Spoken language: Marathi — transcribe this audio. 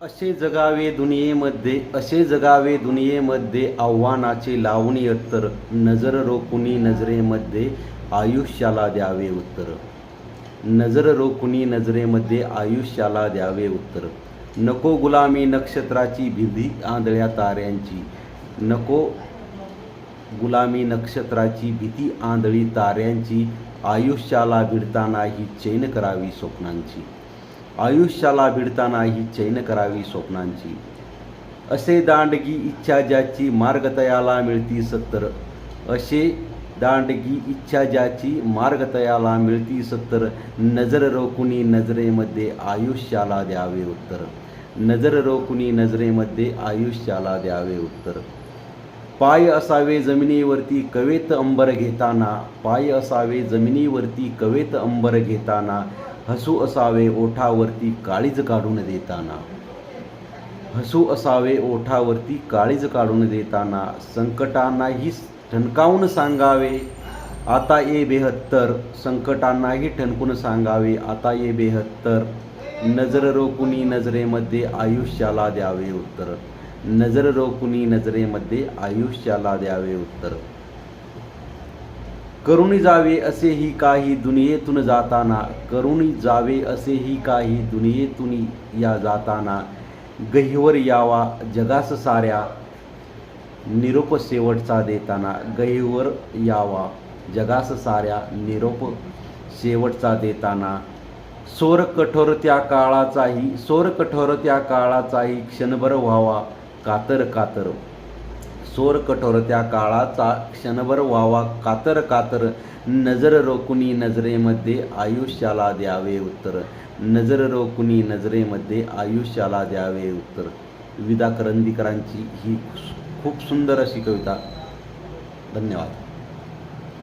असे जगावे दुनियेमध्ये, असे जगावे दुनियेमध्ये, आव्हानाचे लावणी उत्तर, नजर रोखुनी नजरेमध्ये आयुष्याला द्यावे उत्तर. नजर रोखुनी नजरेमध्ये आयुष्याला द्यावे उत्तर. नको गुलामी नक्षत्राची भीती आंधळ्या ताऱ्यांची, नको गुलामी नक्षत्राची भीती आंधळी ताऱ्यांची, आयुष्याला भिडताना ही चैन करावी स्वप्नांची, आयुष्याला भिडताना ही चैन करावी स्वप्नांची. असे दांडगी इच्छा ज्याची मार्ग तयाला मिळती सत्तर, असे दांडगी इच्छा ज्याची मार्ग तयाला मिळती सत्तर. नजर रोखुनी नजरेमध्ये आयुष्याला द्यावे उत्तर, नजर रोखुनी नजरेमध्ये आयुष्याला द्यावे उत्तर. पाय असावे जमिनीवरती कवेत अंबर घेताना, पाय असावे जमिनीवरती कवेत अंबर घेताना, हसू असावे ओठावरती काळीज काढून देताना, हसू असावे ओठावरती काळीज काढून देताना. संकटांनाही ठणकावून सांगावे आता ये बेहत्तर, संकटांनाही ठणकून सांगावे आता ये बेहत्तर. नजर रोखुनी नजरेमध्ये आयुष्याला द्यावे उत्तर, नजर रोखुनी नजरेमध्ये आयुष्याला द्यावे उत्तर. करुणी जावे असेही काही दुनियेतून जाताना, करुणी जावे असेही काही दुनियेतून या जाताना. गहिवर यावा जगास साऱ्या निरोप शेवटचा देताना, गहिवर यावा जगास साऱ्या निरोप शेवटचा देताना. सोर कठोर त्या काळाचाही, सोर कठोर त्या काळाचाही क्षणभर व्हावा कातर कातर, सोर कठोर त्या काळाचा क्षणभर व्हावा कातर कातर. नजर रोखुनी नजरेमध्ये आयुष्याला द्यावे उत्तर, नजर रोखुनी नजरेमध्ये आयुष्याला द्यावे उत्तर. वि. दा. करंदीकरांची ही खूप सुंदर अशी कविता. धन्यवाद.